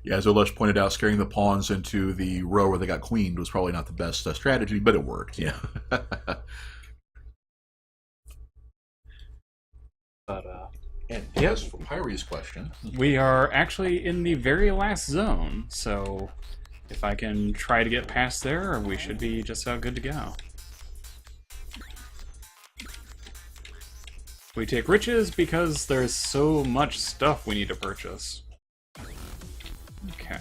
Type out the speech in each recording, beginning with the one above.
Yeah, as Olesh pointed out, scaring the pawns into the row where they got queened was probably not the best strategy, but it worked. Yeah. But And yep, as for Pyrie's question, we are actually in the very last zone, so if I can try to get past there, we should be just about good to go. We take riches because there's so much stuff we need to purchase. Okay.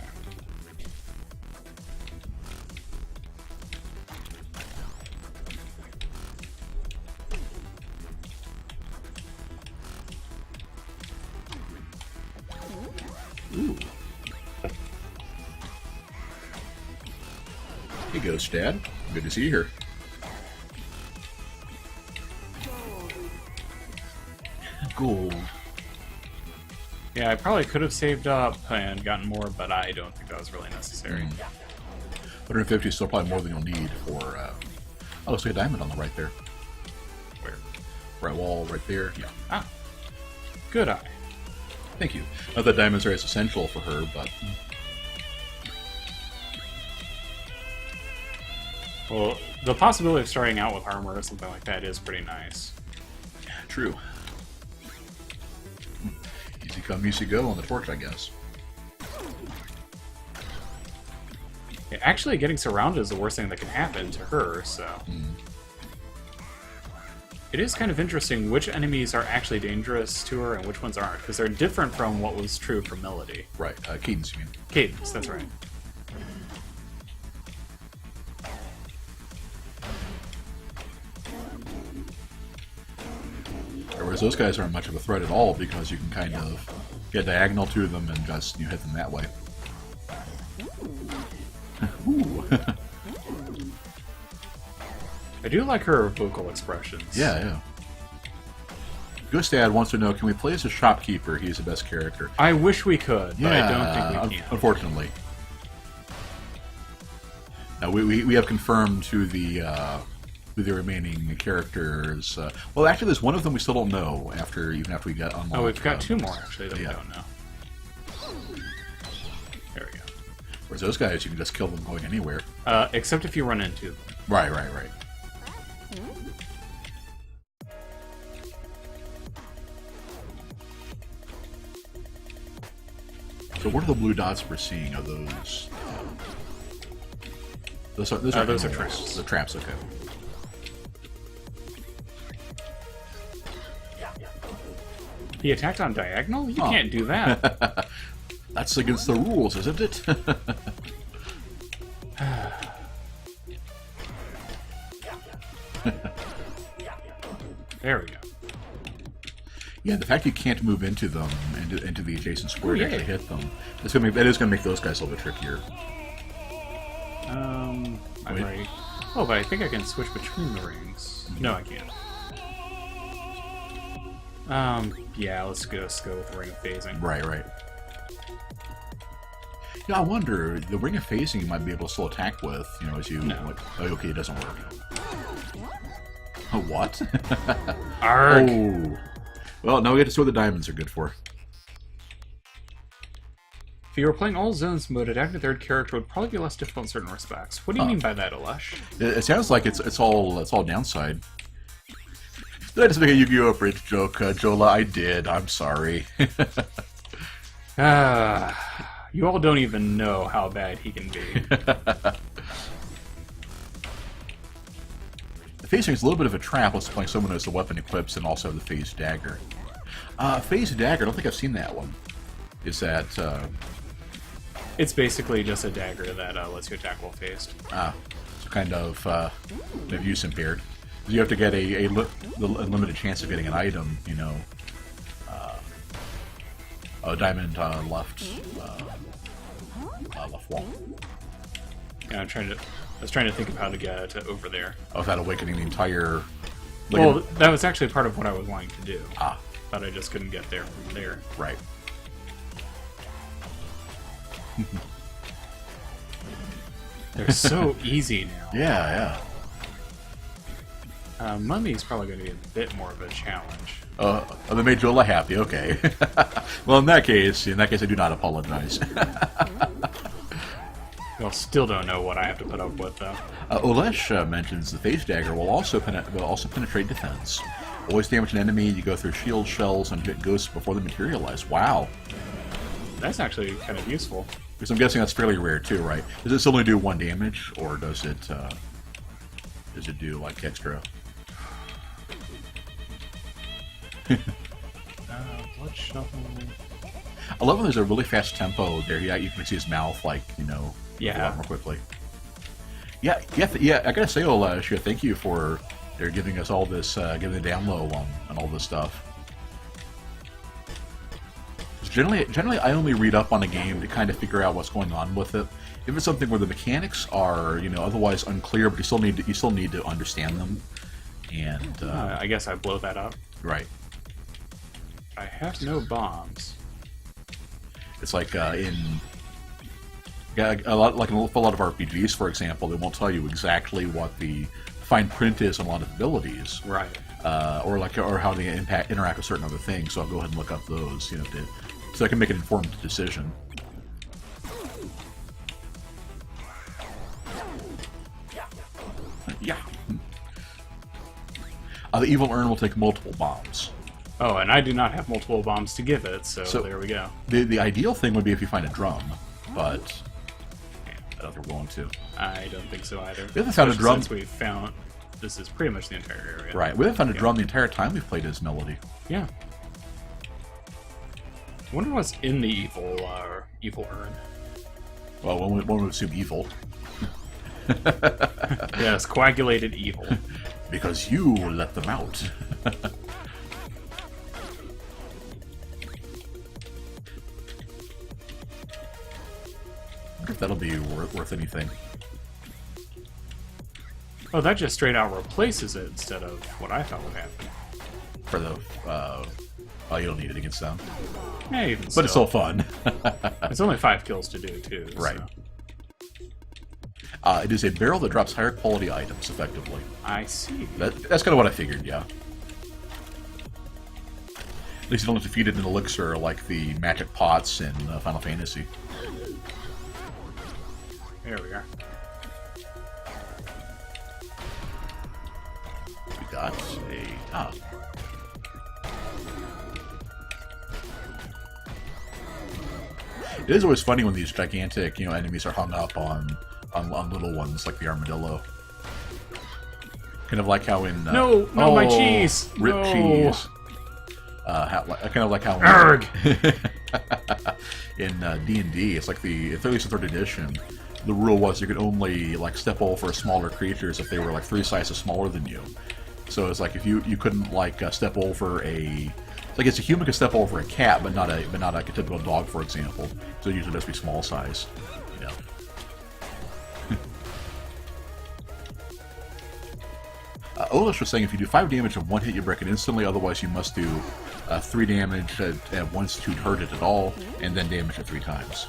ooh. Hey, Ghost Dad. Good to see you here. Gold. Yeah, I probably could have saved up and gotten more, but I don't think that was really necessary. 150 is still probably more than you'll need for. Oh, looks like a diamond on the right there. Where? Right wall, right there. Yeah. Ah. Good eye. Thank you. Not that diamonds are as essential for her, but. Well, the possibility of starting out with armor or something like that is pretty nice. True. Easy come, easy go on the torch, I guess. Yeah, actually, getting surrounded is the worst thing that can happen to her, so... It is kind of interesting which enemies are actually dangerous to her and which ones aren't, because they're different from what was true for Melody. Right, Cadence, you mean? Cadence, that's right. Whereas those guys aren't much of a threat at all because you can kind of get diagonal to them and just hit them that way. Ooh. I do like her vocal expressions. Yeah. Gustad wants to know, can we play as a shopkeeper? He's the best character. I wish we could, but Yeah, I don't think we can. Unfortunately. Now, we have confirmed who the remaining characters. Well, actually, there's one of them we still don't know even after we got unlocked. Oh, we've got two more, actually, that we yeah. don't know. There we go. Whereas those guys, you can just kill them going anywhere. Except if you run into them. Right. So what are the blue dots we're seeing? Are those... Those are traps. The traps, okay. He attacked on diagonal? You can't do that. That's against the rules, isn't it? There we go. Yeah, the fact you can't move into them, into the adjacent square to yeah. actually hit them, that is going to make those guys a little bit trickier. I'm right. Oh, but I think I can switch between the rings. No, I can't. Yeah, let's go with the Ring of Phasing. Right. Yeah, I wonder, the Ring of Phasing you might be able to still attack with, as you... No. Oh, okay, it doesn't work. Oh, what? Arg! Oh. Well, now we get to see what the diamonds are good for. If you were playing all zones mode, attacking a third character would probably be less difficult in certain respects. What do you mean by that, Alesh? It sounds like it's all downside. Did I just make a Yu-Gi-Oh! Bridge joke, Jola? I did. I'm sorry. You all don't even know how bad he can be. The phasing is a little bit of a trap. Let's play someone who has the weapon equips and also the phased dagger. Phased dagger, I don't think I've seen that one. Is that... It's basically just a dagger that lets you attack while phased. So kind of maybe use impaired. You have to get a limited chance of getting an item, a diamond left wall. Yeah, I was trying to think of how to get over there. Without awakening the entire... Well, that was actually part of what I was wanting to do. But I just couldn't get there from there. Right. They're so easy now. Yeah. Mummy's probably going to be a bit more of a challenge. They made Jola happy. Okay. Well, in that case, I do not apologize. Well, still don't know what I have to put up with, though. Olesh mentions the Phase Dagger will also penetrate defense. Always damage an enemy, you go through shield shells and hit ghosts before they materialize. Wow. That's actually kind of useful. Because I'm guessing that's fairly rare too, right? Does this only do 1 damage, or does it do like extra? Blood shuffle. I love when there's a really fast tempo there. Yeah, you can see his mouth, like, go out more quickly. Yeah. I gotta say, Olesh, thank you for giving us all this, giving the down low on all this stuff. Generally, I only read up on a game to kind of figure out what's going on with it. If it's something where the mechanics are, otherwise unclear, but you still need to understand them. And I guess I blow that up. Right. I have no bombs. It's like in a lot of RPGs, for example, they won't tell you exactly what the fine print is on a lot of abilities, right? Or how they interact with certain other things. So I'll go ahead and look up those, so I can make an informed decision. Yeah. The evil urn will take multiple bombs. Oh, and I do not have multiple bombs to give it, so there we go. The ideal thing would be if you find a drum, but I don't think we're going to. I don't think so either. We haven't found a drum. Since we've found this is pretty much the entire area. Right, we haven't found a drum the entire time we've played as Melody. Yeah. I wonder what's in the evil urn. Well, one would assume evil. Yes, coagulated evil. Because you let them out. I wonder if that'll be worth anything. Oh, that just straight out replaces it instead of what I thought would happen. For the, oh, you don't need it against them. Yeah, even but it's still fun. It's only 5 kills to do, too. Right. So. It is a barrel that drops higher quality items, effectively. I see. That's kind of what I figured, yeah. At least you don't have to feed it an elixir like the magic pots in Final Fantasy. There we are. We got a... It is always funny when these gigantic, enemies are hung up on little ones like the armadillo. Kind of like how in my cheese! Rip no. cheese. Kind of like how in D&D, it's like at least the 3rd edition, the rule was you could only step over smaller creatures if they were 3 sizes smaller than you. So it's like if you couldn't step over a a human could step over a cat, but not a typical dog, for example. So it usually just be small size. Olash was saying if you do 5 damage in 1 hit, you break it instantly. Otherwise, you must do 3 damage at once to hurt it at all, and then damage it 3 times.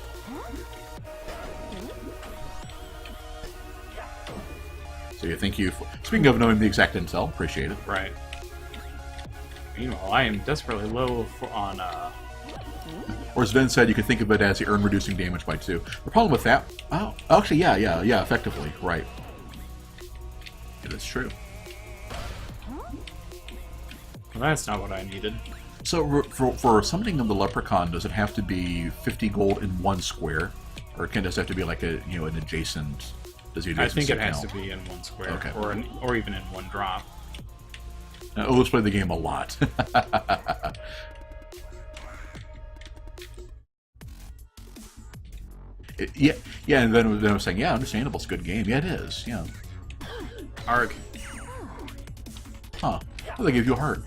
So yeah, thank you. Speaking of knowing the exact intel, appreciate it. Right. Meanwhile, I am desperately low on. Or as Ben said, you could think of it as the urn reducing damage by 2. The problem with that, actually, yeah, effectively, right. Yeah, that's true. Well, that's not what I needed. So for summoning of the leprechaun, does it have to be 50 gold in 1 square, or does it have to be like an adjacent? Does the adjacent I think it has count? to be in 1 square, okay. or even in 1 drop. Let's play the game a lot. Yeah, and then I was saying, yeah, understandable, it's a good game. Yeah, it is, yeah. Arg. Huh. Well, they gave you a heart.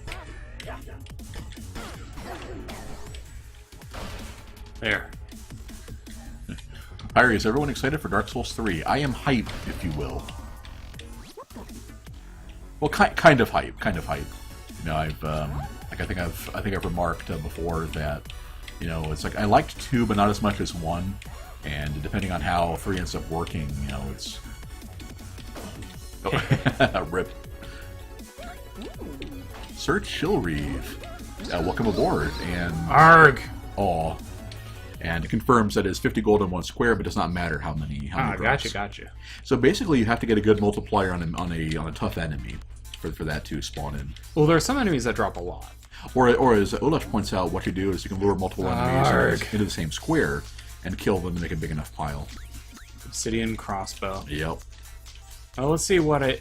There. Aria, is everyone excited for Dark Souls 3? I am hyped, if you will. Well, kind of hype. I've I think I've remarked before that it's like I liked 2, but not as much as 1, and depending on how 3 ends up working, it's rip. Sir Chillreeve, welcome aboard. And Arg! aw. And it confirms that it's 50 gold in one square, but does not matter how many. Gotcha. So basically, you have to get a good multiplier on a tough enemy for that to spawn in. Well, there are some enemies that drop a lot. Or as Olaf points out, what you do is you can lure multiple enemies into the same square and kill them to make a big enough pile. Obsidian crossbow. Yep. Well, let's see what it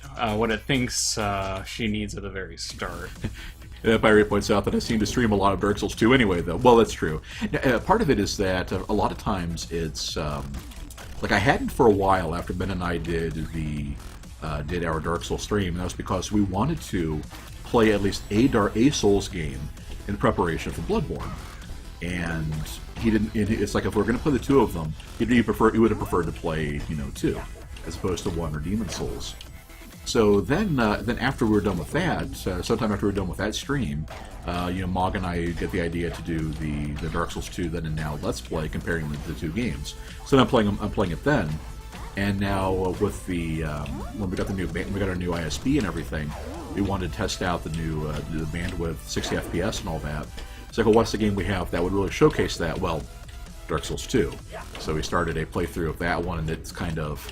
thinks she needs at the very start. Aria points out that I seem to stream a lot of Dark Souls 2 anyway, though. Well, that's true. Part of it is that a lot of times it's... like, I hadn't for a while after Ben and I did our Dark Souls stream, and that was because we wanted to play at least a Souls game in preparation for Bloodborne. And he didn't... It's like, if we're going to play the two of them, he would have preferred to play, two, as opposed to one or Demon Souls. So then after we were done with that, sometime after we were done with that stream, Mog and I get the idea to do the Dark Souls 2 then and now Let's Play, comparing the two games. So I'm playing it then, and now with the when we got our new ISP and everything, we wanted to test out the new the bandwidth, 60 FPS and all that. It's like, well, what's the game we have that would really showcase that? Well, Dark Souls 2. So we started a playthrough of that one, and it's kind of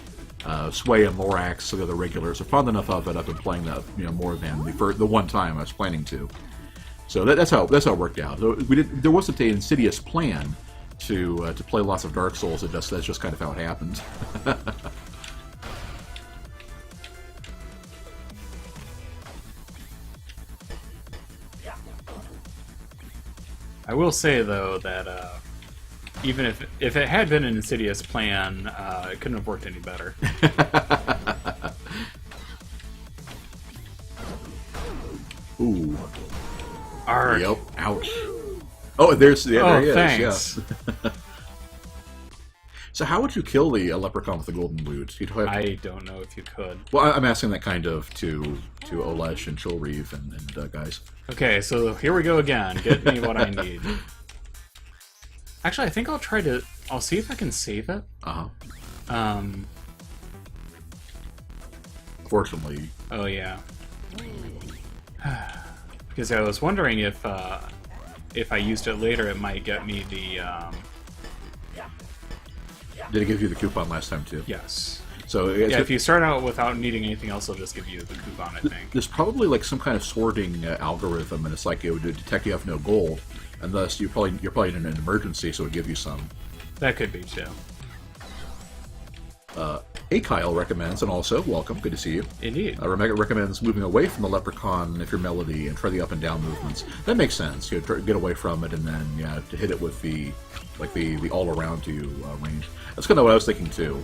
Sway and Lorax, so the other regulars are fond enough of it. I've been playing that more than the one time I was planning to. So that's how it worked out. There wasn't an insidious plan to play lots of Dark Souls. That's just kind of how it happened. I will say though that even if it had been an insidious plan, it couldn't have worked any better. Ooh. Arg. Yep. Ouch. Oh, there he is. Thanks. Yeah. So how would you kill the leprechaun with the golden loot? I don't know if you could. Well, I'm asking that kind of to Olesh and Chillreeve and guys. Okay, so here we go again. Get me what I need. Actually, I think I'll see if I can save it. Fortunately. Oh, yeah. Because I was wondering if I used it later, it might get me the... Did it give you the coupon last time, too? Yes. So if you start out without needing anything else, it'll just give you the coupon, I think. There's probably like some kind of sorting algorithm, and it's like it would detect you have no gold, and thus you're probably in an emergency, so it would give you some. That could be, too. Kyle recommends, and also, welcome, good to see you. Indeed. Recommends moving away from the leprechaun if you're Melody and try the up and down movements. That makes sense. You get away from it, and then to hit it with the all around you range. That's kind of what I was thinking too.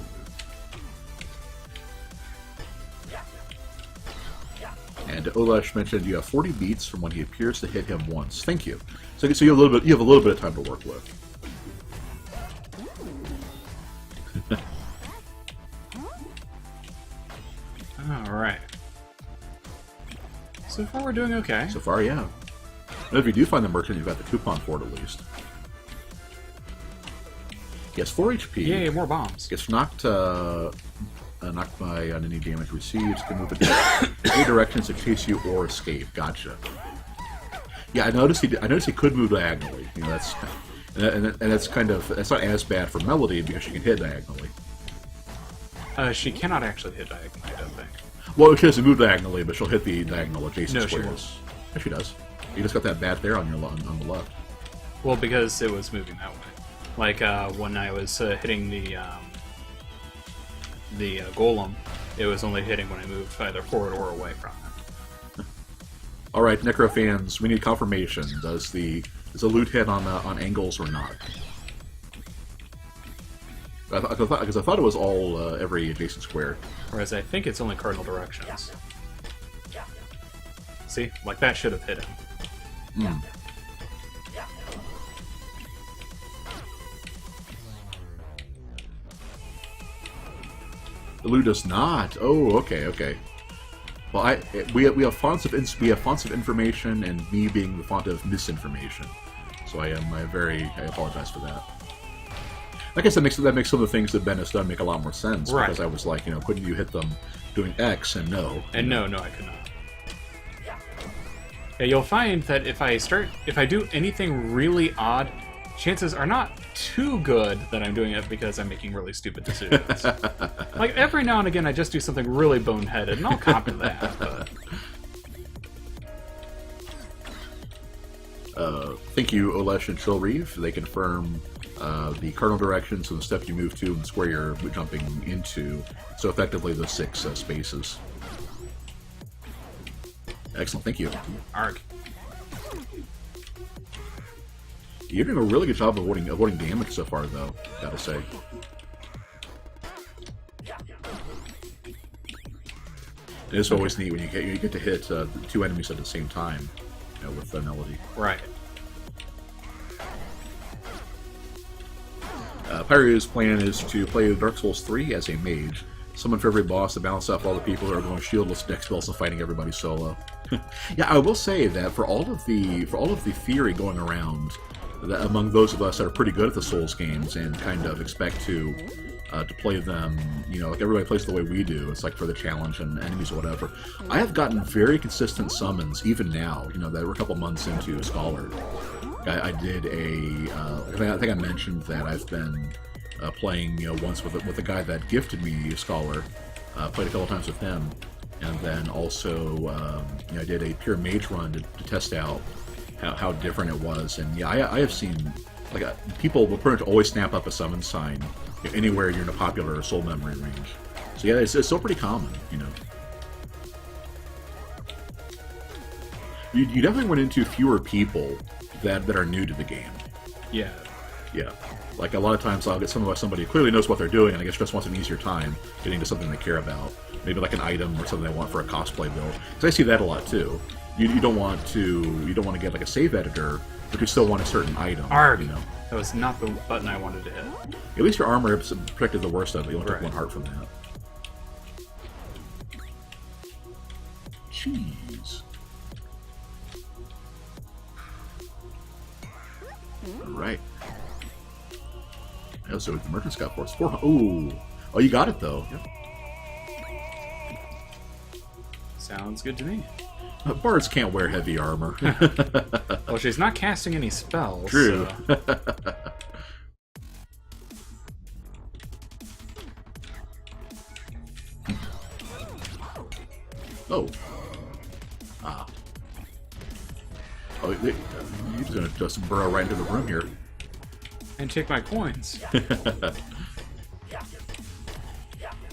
And Olesh mentioned you have 40 beats from when he appears to hit him once. Thank you. So you have a little bit of time to work with. Alright. So far we're doing okay. So far, yeah. And if you do find the merchant, you've got the coupon for it at least. He has 4 HP. Yay, more bombs. Gets knocked by on any damage received. Can move in any directions to chase you or escape. Gotcha. Yeah, I noticed he could move diagonally. That's that's not as bad for Melody because she can hit diagonally. She cannot actually hit diagonally, I don't think. Well, she doesn't move diagonally, but she'll hit the diagonal adjacent No, squares. she won't. Yeah, she does. You just got that bat there on the left. Well, because it was moving that way. Like when I was hitting the golem, it was only hitting when I moved either forward or away from it. All right, Necro fans, we need confirmation. Does the loot hit on angles or not? Because I thought it was all every adjacent square. Whereas I think it's only cardinal directions. See, like that should have hit him. Mm. The loot does not. Oh, okay. Well, we have fonts of information, and me being the font of misinformation. So I apologize for that. I guess that makes some of the things that Ben has done make a lot more sense. Right. Because I was like, couldn't you hit them doing X and no? And no, I could not. Yeah, you'll find that if I do anything really odd, chances are not too good that I'm doing it because I'm making really stupid decisions. Like, every now and again I just do something really boneheaded, and I'll copy that, but... Thank you, Olesh and Chilreeve. They confirm the cardinal directions and the step you move to and the square you're jumping into. So effectively those 6 spaces. Excellent, thank you. Arg. You're doing a really good job of avoiding damage so far, though, gotta say. It is always neat when you get to hit 2 enemies at the same time, with the melody. Right. Pyru's plan is to play Dark Souls 3 as a mage, summon for every boss to balance off all the people who are going shieldless deck spells and fighting everybody solo. Yeah, I will say that for all of the theory going around that among those of us that are pretty good at the Souls games and kind of expect to play them, like everybody plays the way we do. It's like for the challenge and enemies or whatever. I have gotten very consistent summons even now. That we're a couple months into Scholar. I did I think I mentioned that I've been playing once with a guy that gifted me Scholar. Played a couple times with him, and then also I did a pure mage run to test out how different it was. And yeah, I have seen people will pretty much always snap up a summon sign anywhere you're in a popular soul memory range. So yeah, it's still pretty common. You definitely run into fewer people that are new to the game. Yeah. Yeah. Like a lot of times I'll get somebody who clearly knows what they're doing and I guess just wants an easier time getting to something they care about. Maybe like an item or something they want for a cosplay build. Because I see that a lot too. You don't want to get like a save editor, but you still want a certain item. Arg! That was not the button I wanted to hit. At least your armor is protected the worst of it. You only took 1 heart from that. Jeez. Alright. So the merchant's got 4. Ooh. Oh, you got it though. Yep. Sounds good to me. Bards can't wear heavy armor. Well, she's not casting any spells. True. So. Oh. Ah. Oh, you're gonna just burrow right into the room here. And take my coins.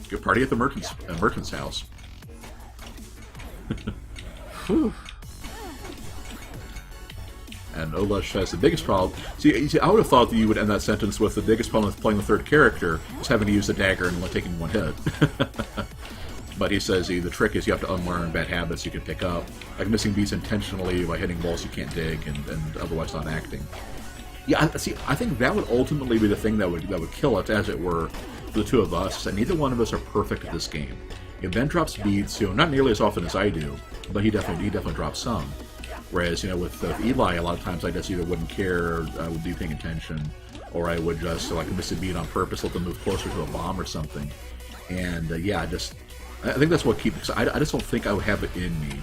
Good party at the merchant's house. Whew. And Olesh has the biggest problem. See, I would have thought that you would end that sentence with the biggest problem with playing the third character is having to use the dagger and only taking 1 hit. But he says the trick is you have to unlearn bad habits you can pick up, like missing beats intentionally by hitting walls you can't dig and otherwise not acting. Yeah, I think that would ultimately be the thing that would kill it, as it were, for the 2 of us. That neither one of us are perfect at this game. Ben drops beats, not nearly as often as I do, but he definitely drops some. Whereas, with Eli, a lot of times I just either wouldn't care, I would be paying attention, or I would just miss a beat on purpose, let them move closer to a bomb or something. And I think that's what keeps. I just don't think I would have it in me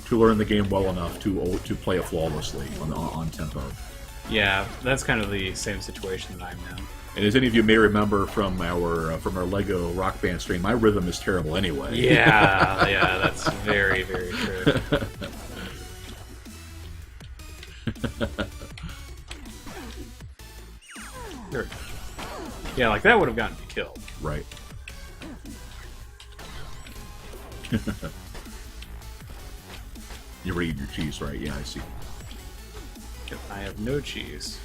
to learn the game well enough to play it flawlessly on tempo. Yeah, that's kind of the same situation that I'm in. And as any of you may remember from our Lego Rock Band stream, my rhythm is terrible anyway. Yeah, that's very, very true. Sure. Yeah, like that would have gotten me killed. Right. You're eating your cheese, right? Yeah, I see. Yep, I have no cheese.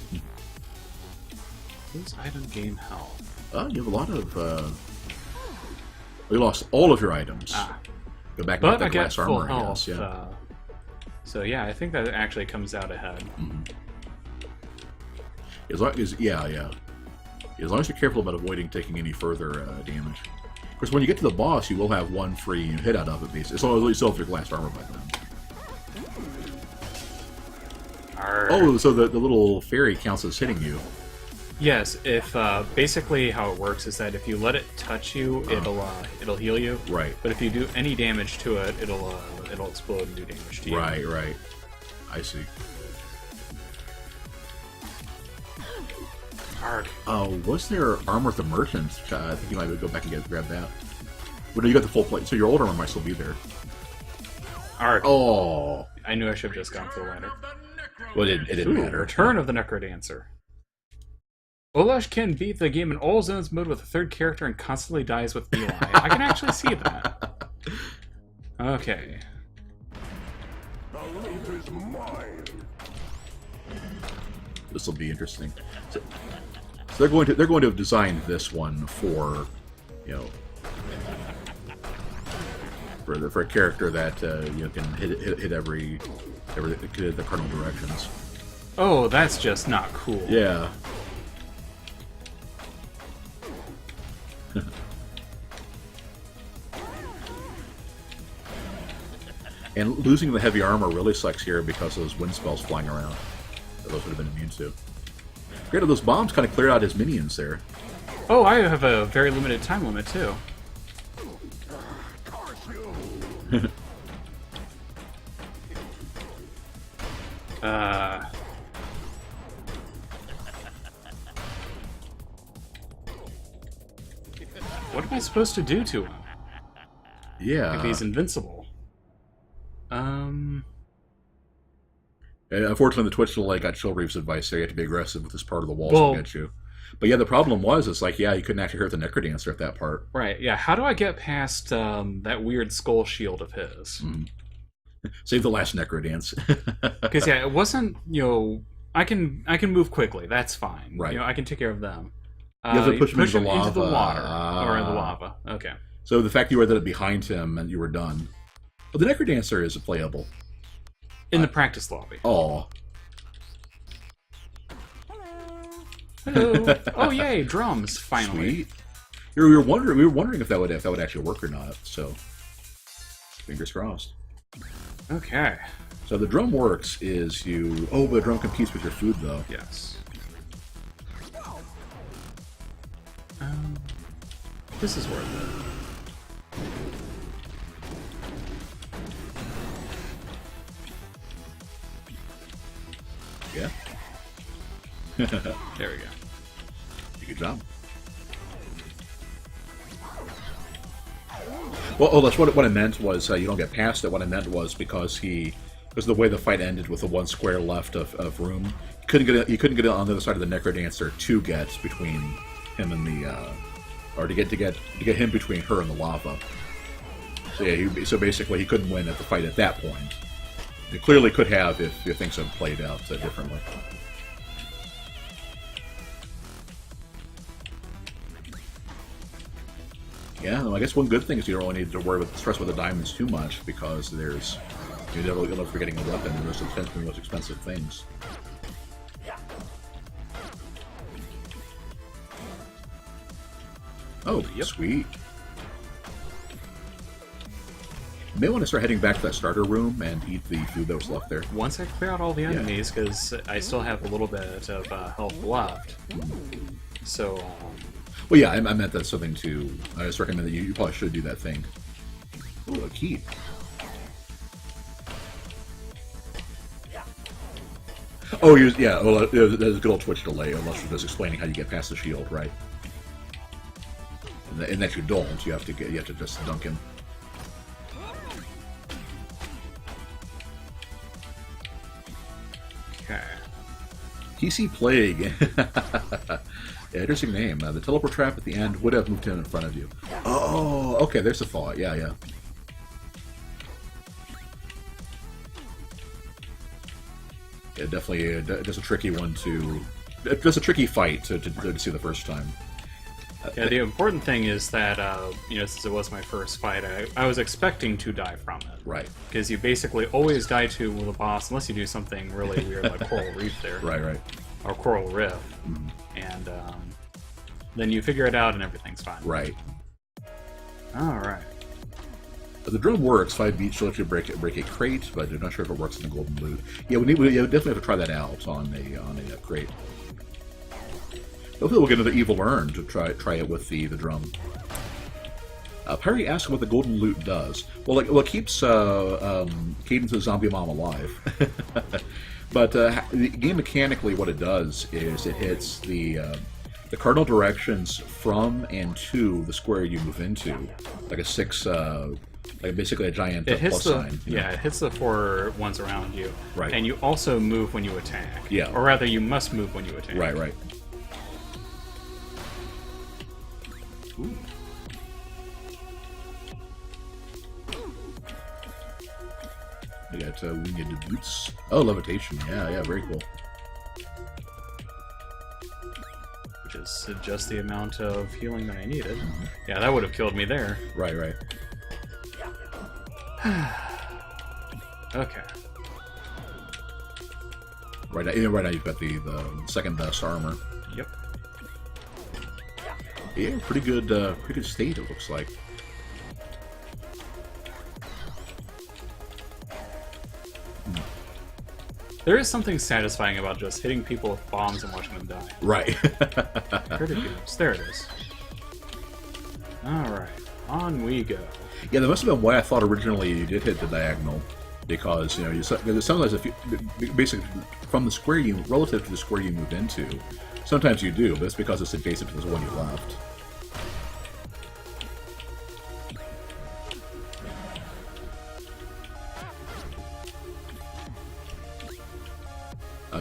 This item gain health. You have a lot of. You lost all of your items. Go back and get that glass armor, I guess. Yeah. So yeah, I think that actually comes out ahead. Mm-hmm. As long as you're careful about avoiding taking any further damage. Of course, when you get to the boss, you will have 1 free hit out of it, basically. As long as you still have your glass armor by then. Arr. Oh, so the little fairy counts as hitting you. Yes, if basically how it works is that if you let it touch you, it'll heal you. Right. But if you do any damage to it, it'll explode and do damage to you. Right. I see. Arg. Was there armor with the merchant? I think you might go back and grab that. Well, no, you got the full plate, so your old armor might still be there. Arg. Oh. I knew I should have just gone for the ladder. Well, it didn't matter. Return of the Necrodancer. Olash can beat the game in all zones mode with a third character and constantly dies with Eli. I can actually see that. Okay. This will be interesting. So they're going to have designed this one for, for a character that can hit every the cardinal directions. Oh, that's just not cool. Yeah. And losing the heavy armor really sucks here because of those wind spells flying around that those would have been immune to. Granted, those bombs kind of cleared out his minions there. Oh, I have a very limited time limit, too. What am I supposed to do to him? Yeah. If he's invincible. Unfortunately, the Twitch delay got Chillreef's advice there. You have to be aggressive with this part of the walls to get you. But yeah, the problem was, it's like, yeah, you couldn't actually hurt the Necrodancer at that part. Right, yeah. How do I get past that weird skull shield of his? Save the last Necrodance. Because, yeah, it wasn't, I can move quickly. That's fine. Right. I can take care of them. You have to push him into the into the water. lava. Or in the lava. Okay. So the fact you were behind him and you were done. Well, the Necrodancer is playable. In the practice lobby. Oh. Hello. Oh yay, drums! Finally. Sweet. We were wondering if that would actually work or not. So, fingers crossed. Okay. So the drum works is you. Oh, but the drum competes with your food though. Yes. This is worth it. Yeah. There we go. Good job. Well, that's what I meant was you don't get past it. What I meant was because the way the fight ended with the one square left of room, you couldn't get on the other side of the Necrodancer to get between him and the or to get him between her and the lava. So yeah, so basically he couldn't win at the fight at that point. He clearly could have if things had played out differently. Yeah, well, I guess one good thing is you don't really need to worry about stress with the diamonds too much because you'll never be getting a weapon and those are the most expensive things. Oh, yep. Sweet. You may want to start heading back to that starter room and eat the food that was left there. Once I clear out all the enemies, because I still have a little bit of health left. So, well, yeah, I meant that's something to... I just recommend that you probably should do that thing. Ooh, a key. Oh, yeah, well, there's a good old Twitch delay, unless you're just explaining how you get past the shield, right? And that you don't, you have to just dunk him. okay. TC Plague. Yeah, interesting name. The teleport trap at the end would have moved him in front of you. Oh, okay, there's the thought. Yeah, yeah. Yeah, definitely. Just a tricky one to. Just a tricky fight to see the first time. Yeah, the important thing is that, since it was my first fight, I was expecting to die from it. Right. Because you basically always die to the boss, unless you do something really weird like Coral Reef there. Right, right. Or Coral Rift. Mm-hmm. And then you figure it out and everything's fine. Right. Alright. The drum works. 5 beats will let you break a crate, but I'm not sure if it works in the golden loot. Yeah, we definitely have to try that out on a crate. Hopefully we'll get another evil urn to try it with the drum. Perry asks what the golden loot does. Well, it keeps Cadence's zombie mom alive. But game mechanically, what it does is it hits the cardinal directions from and to the square you move into, like a 6, like basically a giant plus sign. Yeah, it hits the 4 ones around you. Right. And you also move when you attack. Yeah. Or rather, you must move when you attack. Right. Ooh. We got winged boots. Oh, levitation. Yeah, very cool. Which is just the amount of healing that I needed. Mm-hmm. Yeah, that would have killed me there. Right. Okay. Right now you've got the second best armor. Yep. Yeah, pretty good state it looks like. There is something satisfying about just hitting people with bombs and watching them die. Right. Pretty good. There it is. Alright, on we go. Yeah, that must have been why I thought originally you did hit the diagonal. Because, sometimes if you, basically, from the square relative to the square you moved into, sometimes you do, but it's because it's adjacent to the one you left.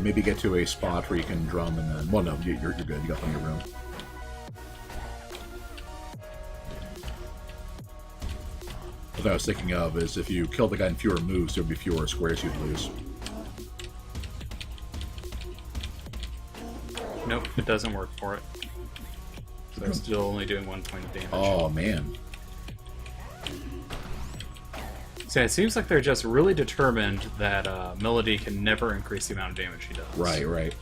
Maybe get to a spot where you can drum and then... Well, no, you're good. You got plenty of room. What I was thinking of is if you kill the guy in fewer moves, there would be fewer squares you'd lose. Nope, it doesn't work for it. So they're still only doing 1 point of damage. Oh, man. So it seems like they're just really determined that Melody can never increase the amount of damage she does. Right.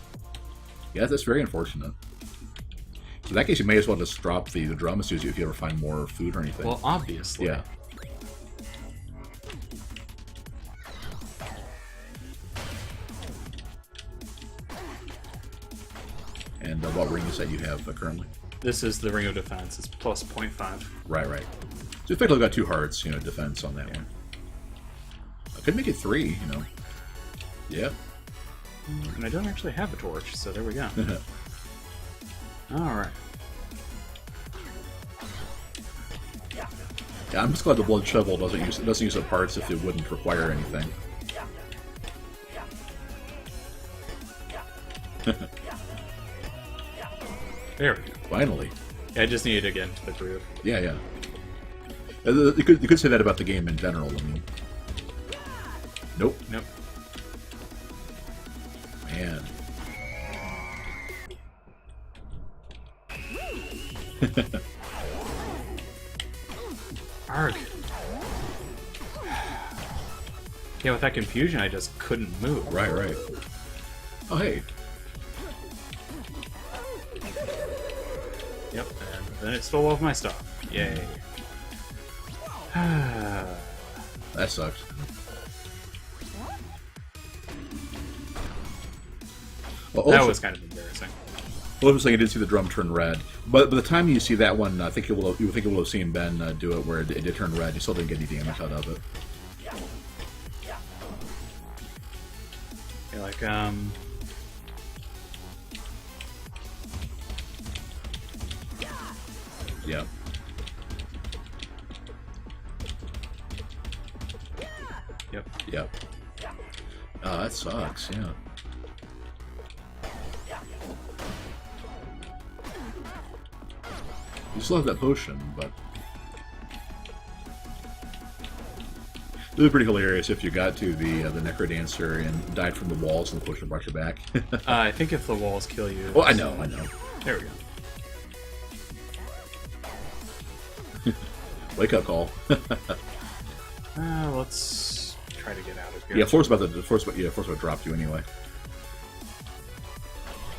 Yeah, that's very unfortunate. So in that case, you may as well just drop the drum as soon as if you ever find more food or anything. Well, obviously. Yeah. And what ring is that you have currently? This is the Ring of Defense. It's plus 0.5. Right. So effectively got 2 hearts, defense on that one. I could make it 3, Yeah. And I don't actually have a torch, so there we go. Alright. Yeah, I'm just glad the blood shovel doesn't use up parts if it wouldn't require anything. There we go. Finally. Yeah, I just needed to get into the groove. Yeah. You could say that about the game in general. I mean, nope. Man. Arg. Yeah, with that confusion, I just couldn't move. Right. Oh, hey. Yep, and then it stole all of my stuff. Yay. That sucks. Well, That was kind of embarrassing. Well, it was like I did see the drum turn red, but by the time you see that one, I think you will have seen Ben do it where it did turn red. You still didn't get any damage out of it. Yeah, like Yeah. Yep. Oh, that sucks. Yeah. You still have that potion, but it would be pretty hilarious if you got to the Necrodancer and died from the walls and the potion brought you back. I think if the walls kill you... Oh, I know. There we go. Wake up call. Let's try to get out of here. Yeah, Floor's about to drop you anyway.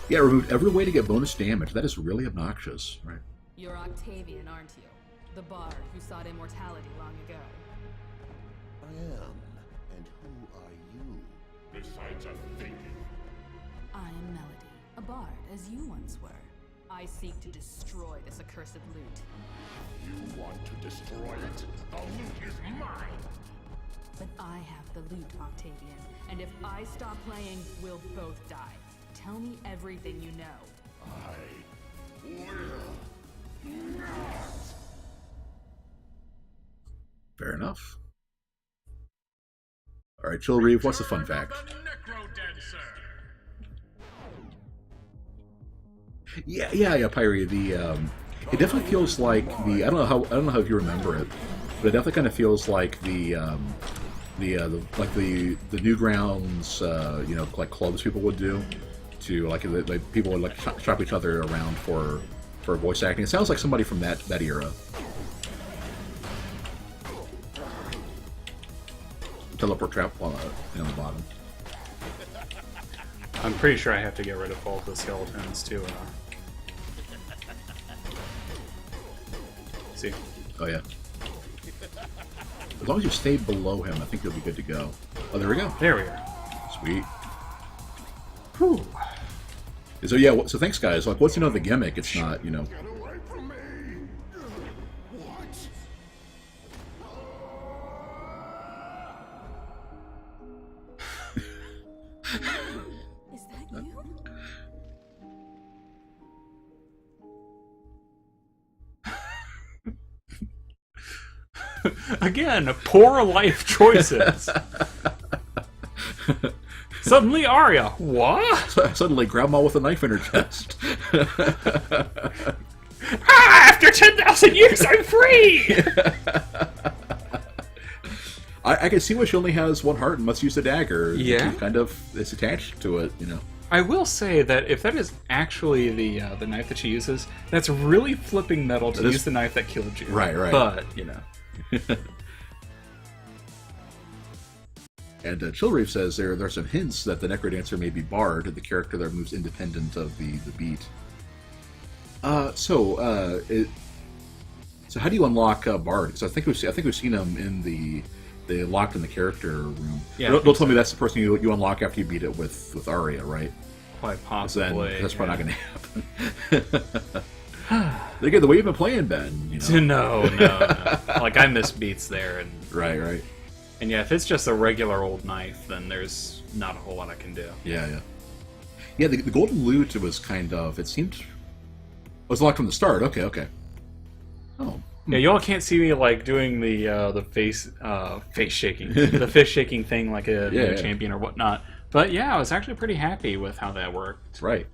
Yeah, removed every way to get bonus damage. That is really obnoxious, right? You're Octavian, aren't you? The bard who sought immortality long ago. I am. And who are you? Besides a thinking. I am Melody, a bard, as you once were. I seek to destroy this accursed loot. You want to destroy it? The loot is mine! But I have the loot, Octavian, and if I stop playing, we'll both die. Tell me everything you know. I will not! Fair enough. All right, Chill Reeve, what's the fun fact? Yeah, Pyrie. It definitely feels like I don't know how you remember it, but it definitely kind of feels like the Newgrounds, like clubs people would do, to like people would like shop each other around for voice acting. It sounds like somebody from that era. Teleport trap on the bottom. I'm pretty sure I have to get rid of all the skeletons to see. Oh yeah. As long as you stay below him, I think you'll be good to go. Oh, there we go. There we are. Sweet. Whew. So yeah, so thanks guys. Like, once you know the gimmick, it's not, Get away from me! What? Is that you? Again, poor life choices. Suddenly, Aria. What? Suddenly, grandma with a knife in her chest. After 10,000 years, I'm free! I can see why she only has one heart and must use the dagger. Yeah. She kind of is attached to it, I will say that if that is actually the knife that she uses, that's really flipping metal to use the knife that killed you. Right. But, And Chillreef says there are some hints that the Necrodancer may be Bard, the character that moves independent of the beat. So how do you unlock Bard? Because I think we've seen him in the locked in the character room. Yeah, don't tell me that's the person you unlock after you beat it with Aria, right? quite possibly. Then that's probably not going to happen. Again, the way you've been playing, Ben. No. Like, I miss beats there. And Right. And yeah, if it's just a regular old knife, then there's not a whole lot I can do. Yeah. The golden loot was it seemed... It was locked from the start. Okay. Oh. Yeah, y'all can't see me like doing the face shaking, the fist shaking thing like a champion or whatnot. But yeah, I was actually pretty happy with how that worked. Right.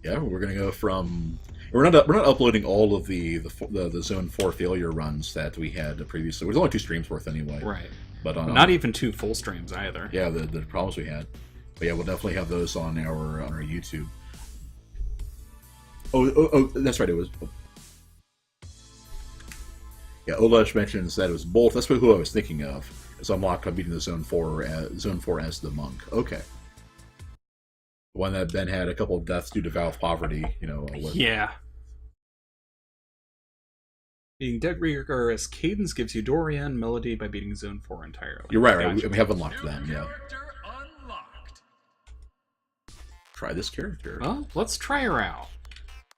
Yeah, we're gonna go from. We're not uploading all of the Zone 4 failure runs that we had previously. There's only 2 streams worth anyway. Right. But not even 2 full streams either. Yeah, the problems we had. But yeah, we'll definitely have those on our YouTube. Oh, that's right. It was. Yeah, Olash mentions that it was Bolt. That's who I was thinking of. It's unlocked on beating the Zone 4 as the monk. Okay. The one that then had a couple of deaths due to Valve poverty, Yeah. Beating Deadrigger as Cadence gives you Dorian melody by beating Zone 4 entirely. You're right. Gotcha. We have unlocked them, yeah. Try this character. Well, let's try her out.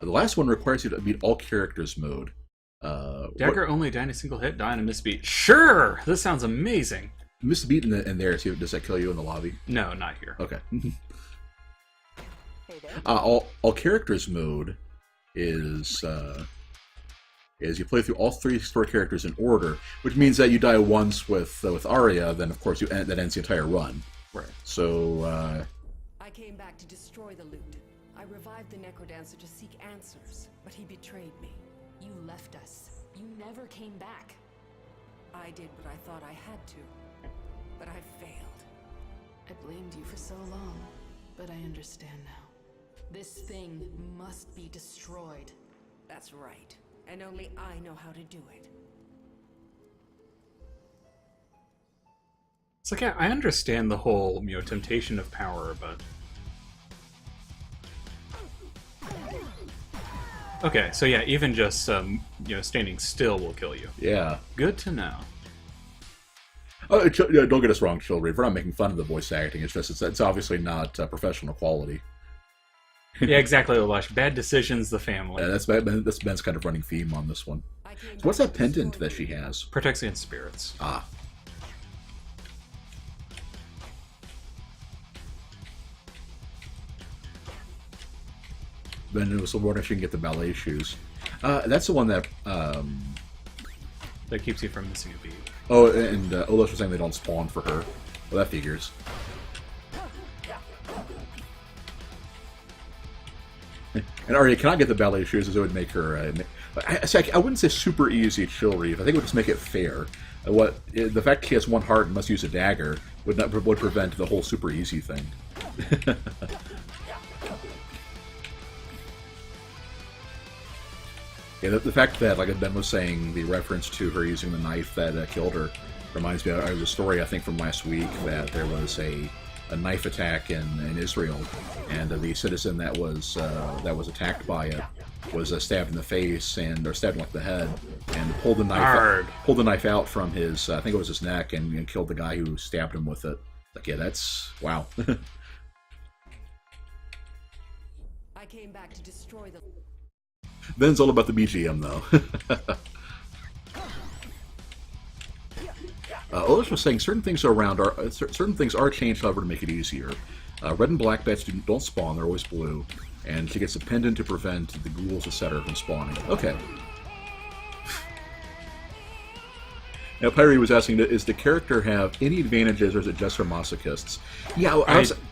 The last one requires you to beat all characters mode. Dagger only die in a single hit, die in a misbeat. Sure! This sounds amazing. Miss the beat in there, so does that kill you in the lobby? No, not here. Okay. All characters mode is you play through all 3 story characters in order, which means that you die once with Aria, then of course that ends the entire run. Right. So I came back to destroy the loot. I revived the Necrodancer to seek answers, but he betrayed me. You left us. You never came back. I did what I thought I had to, but I failed. I blamed you for so long, but I understand now. This thing must be destroyed. That's right, and only I know how to do it. It's like, I understand the whole, temptation of power, but... Okay, so yeah, even just, standing still will kill you. yeah. Good to know. Oh, don't get us wrong, Children. We're not making fun of the voice acting. It's just it's obviously not professional quality. Yeah, exactly, Lush. Bad decisions, the family. Yeah, that's Ben's kind of running theme on this one. So what's that pendant that she has? Protects against spirits. Ah. Ben was wondering if she can get the ballet shoes. That's the one that. That keeps you from missing a beat. Oh, and Olash was saying they don't spawn for her. Well, that figures. And Aria cannot get the ballet shoes, as it would make her. I wouldn't say super easy at Chill Reeve. I think it would just make it fair. The fact she has one heart and must use a dagger would prevent the whole super easy thing. Yeah, the fact that, like Ben was saying, the reference to her using the knife that killed her reminds me of the story, I think, from last week, that there was a knife attack in Israel, and the citizen that was attacked by it was stabbed in the face or stabbed in like the head, and pulled the knife out from his I think it was his neck, and killed the guy who stabbed him with it. Like, yeah, that's wow. I came back to destroy the. Ben's all about the BGM though. Olish was saying certain things are changed, however, to make it easier. Red and black bats don't spawn; they're always blue, and she gets a pendant to prevent the ghouls, etc., from spawning. Okay. Now, Pyrie was asking, does the character have any advantages, or is it just for masochists? Yeah,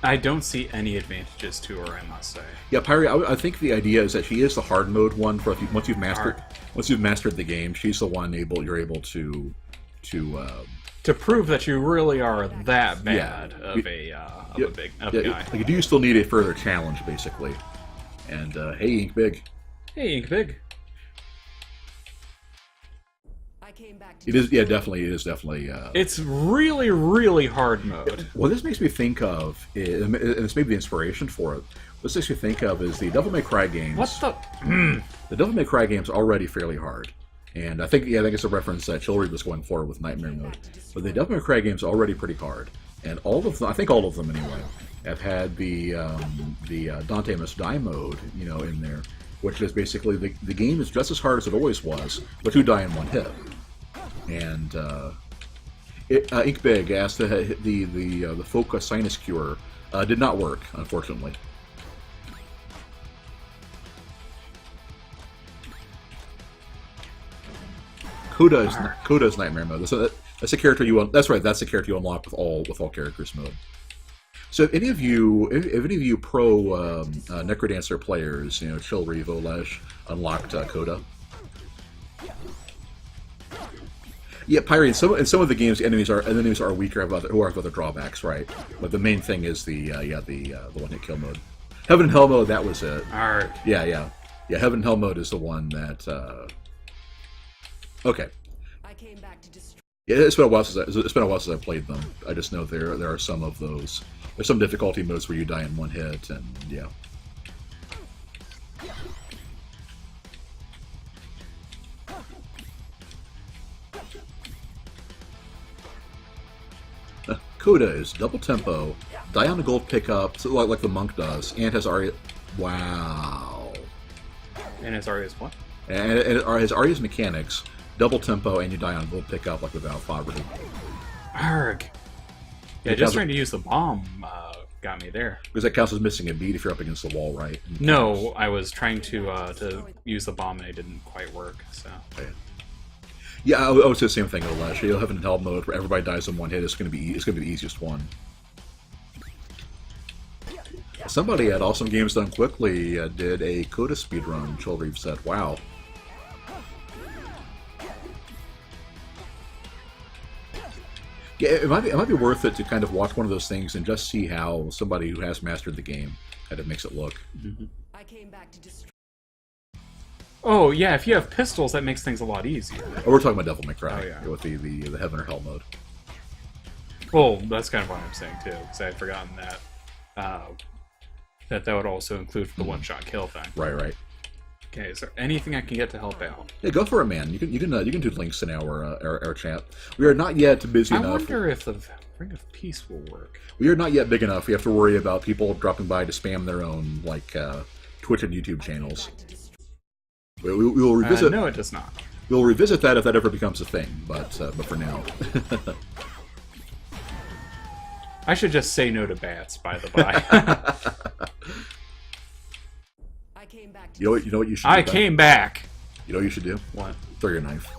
I don't see any advantages to her, I must say. Yeah, Pyrie, I think the idea is that she is the hard mode one. For once you've mastered the game, she's the one you're able to prove that you really are that bad of a guy. Like, do you still need a further challenge, basically? And hey, Ink Big. Hey, Ink Big. It is, yeah, definitely. It is definitely. It's really, really hard mode. What this makes me think of, and this may be the inspiration for it. What this makes me think of is the Devil May Cry games. What the? The Devil May Cry games are already fairly hard, and I think it's a reference that Chill Reeve was going for with Nightmare Mode. But the Devil May Cry games are already pretty hard, and all of them, I think all of them anyway, have had the Dante Must Die mode, in there, which is basically the game is just as hard as it always was, but you die in one hit. And Ink Big asked the folk sinus cure did not work, unfortunately. Coda's Nightmare Mode. That's the character you. That's right. That's the character you unlock with all characters mode. So if any of you pro Necrodancer players, Chill Reeve, Olesh, unlocked Coda. Yeah, Pyrie, in some of the games, enemies are weaker, who have other drawbacks, right? But the main thing is the one-hit kill mode. Heaven and Hell mode, that was it. Alright. Yeah. Heaven and Hell mode is the one that. Okay. I came back to destroy. Yeah, it's been a while since I played them. I just know there are some of those. There's some difficulty modes where you die in one hit, and yeah. Coda is double tempo, die on a gold pickup, so like the monk does, and has Aria. Wow. And has Aria's what? And it has Aria's mechanics, double tempo, and you die on gold pickup like without poverty. Arg. Yeah, just trying to use the bomb got me there. Because that counts as missing a beat if you're up against the wall, right? No, I was trying to use the bomb and it didn't quite work. So. Okay. Yeah, I would say the same thing with Lash. You'll have an Hell mode where everybody dies in one hit. It's going to be the easiest one. Somebody at Awesome Games Done Quickly did a Coda speedrun. Chill Reeve said, "Wow." Yeah, it might be worth it to kind of watch one of those things and just see how somebody who has mastered the game kind of makes it look. Mm-hmm. I came back to destroy. Oh yeah, if you have pistols, that makes things a lot easier. Oh, we're talking about Devil May Cry with the Heaven or Hell mode. Well, that's kind of what I'm saying too, because I had forgotten that would also include the one-shot kill thing. Right. Okay, is there anything I can get to help out? Yeah, go for it, man. You can do links in our chat. We are not yet busy enough. I wonder if Ring of Peace will work. We are not yet big enough. We have to worry about people dropping by to spam their own like Twitch and YouTube channels. We will revisit. No, it does not. We'll revisit that if that ever becomes a thing. But for now. I should just say no to bats, by the by. I came back to You know what you should do? I came back. You know what you should do? What? Throw your knife.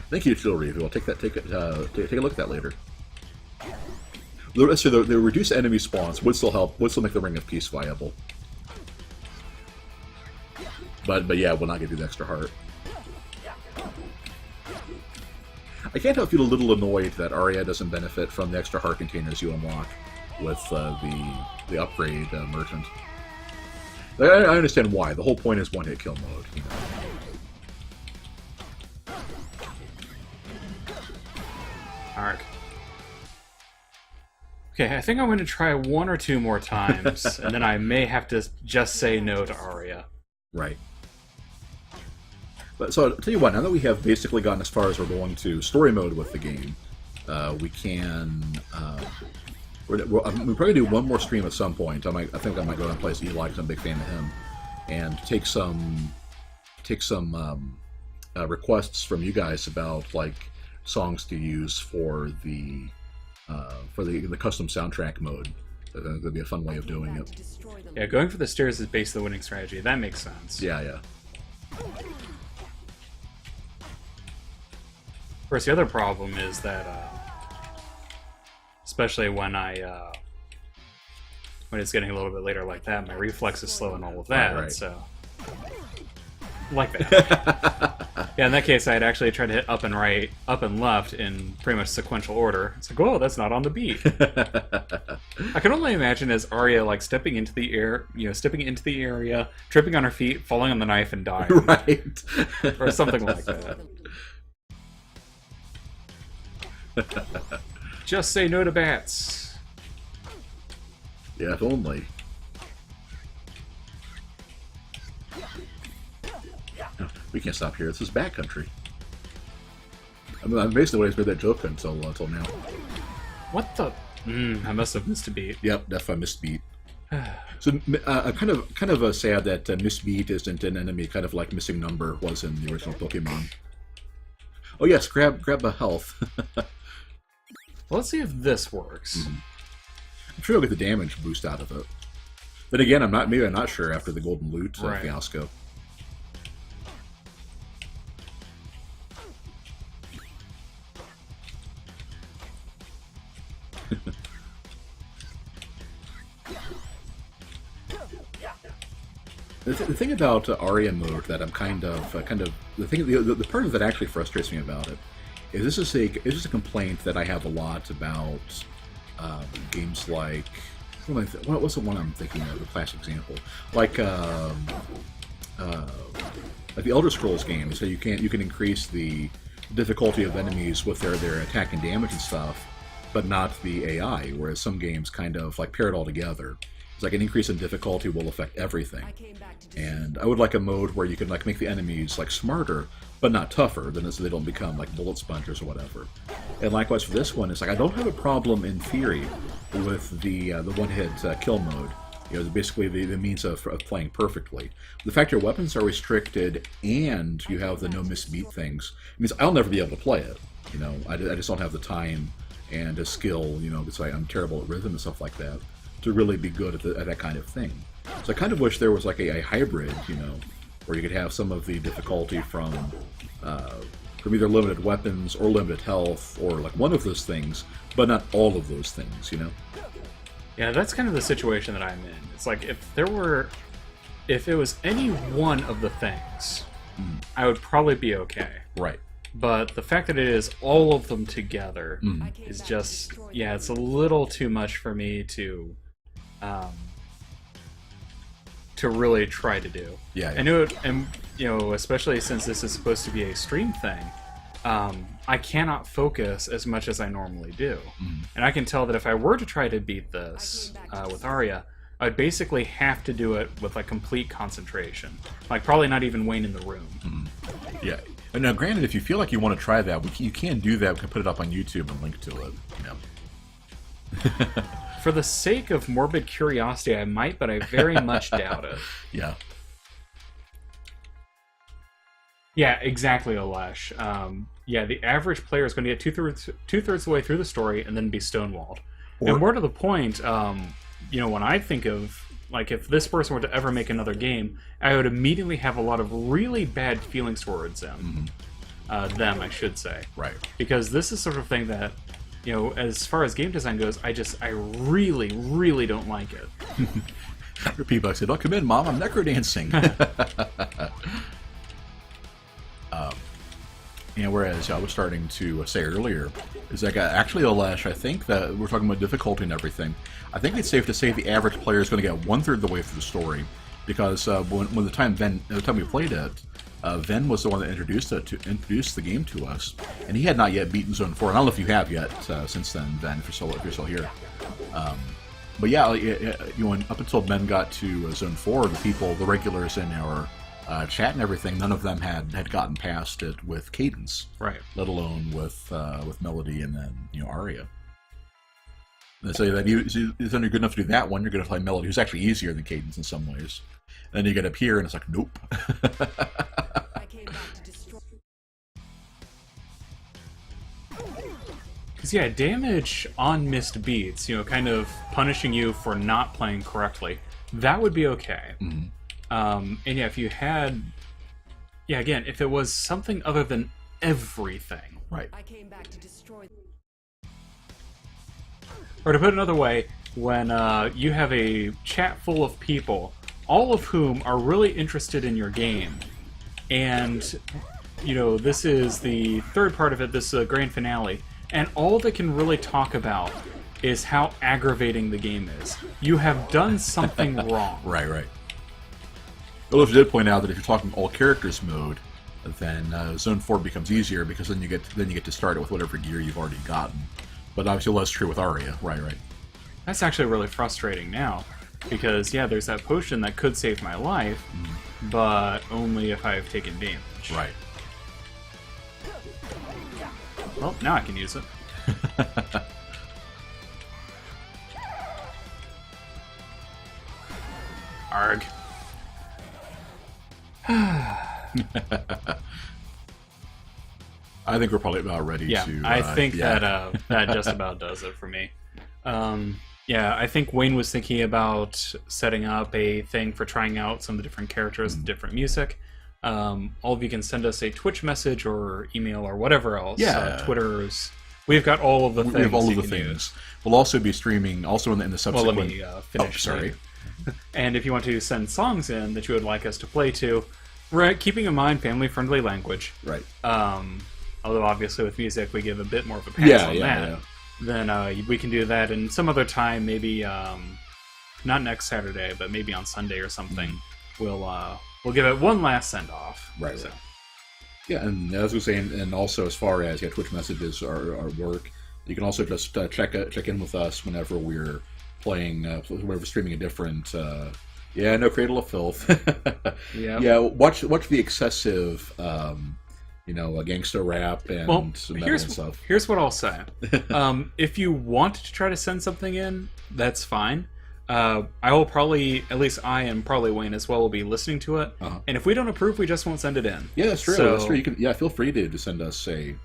Thank you, Chill Review. I'll take a look at that later. So the reduced enemy spawns would still help. Would still make the Ring of Peace viable. But yeah, we'll not give you the extra heart. I can't help feel a little annoyed that Aria doesn't benefit from the extra heart containers you unlock with the upgrade merchant. I understand why. The whole point is one-hit kill mode. You know. Arg. Okay, I think I'm going to try 1 or 2 more times, and then I may have to just say no to Aria. Right. But so I'll tell you what. Now that we have basically gotten as far as we're going to story mode with the game, we can. We'll probably do one more stream at some point. I think I might go and play as Eli because I'm a big fan of him, and take some requests from you guys about like songs to use for the custom soundtrack mode. That'd be a fun way of doing it. Yeah, going for the stairs is basically the winning strategy. That makes sense. Yeah, yeah. Of course, the other problem is that, especially when when it's getting a little bit later like that, my reflex is slow and all of that. Right. So, like that. Yeah, in that case, I had actually tried to hit up and right, up and left in pretty much sequential order. It's like, whoa, that's not on the beat. I can only imagine as Aria like stepping into the air, stepping into the area, tripping on her feet, falling on the knife, and dying, Right. or something like that. Just say no to bats. Yeah, if only. We can't stop here. This is backcountry. I mean, basically what I made that joke until now. What the? I must have missed a beat. Yep, definitely missed beat. So, kind of sad that missed beat isn't an enemy, kind of like missing number was in the original Pokemon. Oh yes, grab a health. Well, let's see if this works. Mm-hmm. I'm sure I'll get the damage boost out of it. But again, I'm not sure after the golden loot fiasco. The thing about Aria mode that I'm kind of the part of that actually frustrates me about it is this is a complaint that I have a lot about games like what's the one I'm thinking of, the classic example, like the Elder Scrolls games. So you can increase the difficulty of enemies with their attack and damage and stuff, but not the AI. Whereas some games kind of like pair it all together. It's like an increase in difficulty will affect everything. And I would like a mode where you can like make the enemies like smarter, but not tougher, so they don't become like bullet sponges or whatever. And likewise for this one, it's like I don't have a problem in theory with the one-hit kill mode. Basically the means of playing perfectly. The fact your weapons are restricted and you have the no miss beat things means I'll never be able to play it. I just don't have the time and a skill. Because I'm terrible at rhythm and stuff like that to really be good at that kind of thing. So I kind of wish there was like a hybrid, where you could have some of the difficulty from either limited weapons or limited health or like one of those things, but not all of those things, Yeah, that's kind of the situation that I'm in. It's like if it was any one of the things, I would probably be okay. Right. But the fact that it is all of them together is just, it's a little too much for me to really try to do. Yeah. And especially since this is supposed to be a stream thing, I cannot focus as much as I normally do. And I can tell that if I were to try to beat this with Aria, I'd basically have to do it with like complete concentration. Like probably not even Wayne in the room. Yeah. And now, granted, if you feel like you want to try that, you can do that. We can put it up on YouTube and link to it. For the sake of morbid curiosity, I might, but I very much doubt it. Yeah. Yeah, exactly, Olesh. Yeah, the average player is going to get two-thirds of the way through the story and then be stonewalled. And more to the point, you know, when I think of, like, if this person were to ever make another game, I would immediately have a lot of really bad feelings towards them. Them, I should say. Right. Because this is sort of thing that, you know, as far as game design goes, I really, really don't like it. P-Buck said, "Don't come in, Mom, I'm necrodancing." And whereas I was starting to say earlier, is that actually, Olesh, I think that we're talking about difficulty and everything. I think it's safe to say the average player is going to get 1/3 of the way through the story, because when the time we played it, Ven was the one that introduced the game to us, and he had not yet beaten Zone 4. I don't know if you have yet since then, Ven, if you're still here. But yeah, you know, up until Ben got to Zone 4, the regulars in our chat and everything, none of them had gotten past it with Cadence, right? Let alone with Melody and then, you know, Aria. And they say that then you're good enough to do that one, you're going to play Melody, who's actually easier than Cadence in some ways. And then you get up here, and it's like, nope. I came back to destroy. Because, yeah, damage on missed beats, you know, kind of punishing you for not playing correctly, that would be okay. And yeah, if you had... Yeah, again, if it was something other than everything. Right. I came back to destroy. Or to put it another way, when you have a chat full of people, all of whom are really interested in your game, and, you know, this is the third part of it, this grand finale, and all they can really talk about is how aggravating the game is. You have done something wrong. Right. Well, if you did point out that if you're talking all characters mode, then Zone 4 becomes easier, because then you get to start it with whatever gear you've already gotten. But obviously less true with Aria. Right. That's actually really frustrating now, because yeah, there's that potion that could save my life, but only if I've taken damage. Right. Well, now I can use it. Arg. I think we're probably about ready to... I think that just about does it for me. Yeah, I think Wayne was thinking about setting up a thing for trying out some of the different characters and different music. All of you can send us a Twitch message or email or whatever else. Yeah. Twitter's... We've got all of the things. We have all of the can things. use. We'll also be streaming, also in the subsequent... Well, let me finish. Oh, sorry. And if you want to send songs in that you would like us to play to, right, keeping in mind family-friendly language. Right. Although obviously with music we give a bit more of a pass on that. Yeah. Then we can do that, and some other time, maybe not next Saturday, but maybe on Sunday or something. We'll give it one last send off. Right. So. Yeah, and as we were saying, and also as far as Twitch messages our work, you can also just check in with us whenever we're playing, whenever we're streaming a different. No Cradle of Filth. Yeah, watch the excessive. Gangster rap and metal and stuff. Here's what I'll say. If you want to try to send something in, that's fine. I will probably, at least I and probably Wayne as well, will be listening to it. And if we don't approve, we just won't send it in. Yeah, that's true. That's true. You can, feel free to send us a...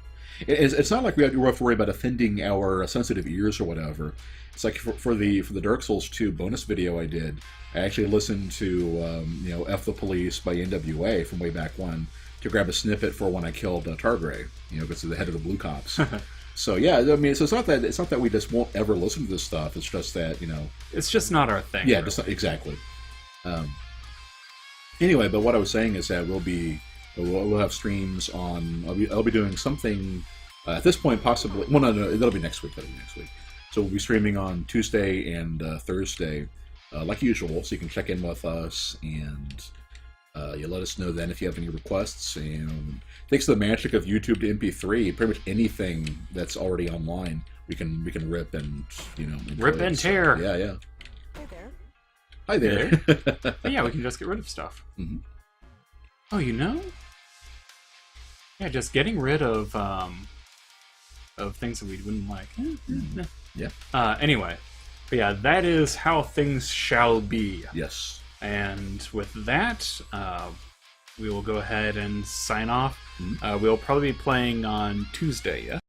It's not like we have to worry about offending our sensitive ears or whatever. It's like for the Dark Souls 2 bonus video I did, I actually listened to F the Police by NWA from way back when, to grab a snippet for when I killed Targray, because of the head of the Blue Cops. So yeah, I mean, so it's not that we just won't ever listen to this stuff. It's just that it's just not our thing. Yeah, really. just not, exactly. Anyway, but what I was saying is that we'll have streams on. I'll be doing something at this point, possibly. Well, no, that'll be next week. So we'll be streaming on Tuesday and Thursday, like usual. So you can check in with us and. You let us know then if you have any requests. And thanks to the magic of YouTube to MP3, pretty much anything that's already online, we can rip and rip and tear. Yeah. Hey there. Hi there. But yeah, we can just get rid of stuff. Mhm. Oh, you know? Yeah, just getting rid of things that we wouldn't like. Yeah. Anyway, but yeah, that is how things shall be. Yes. And with that, we will go ahead and sign off. Mhm. We'll probably be playing on Tuesday, yeah?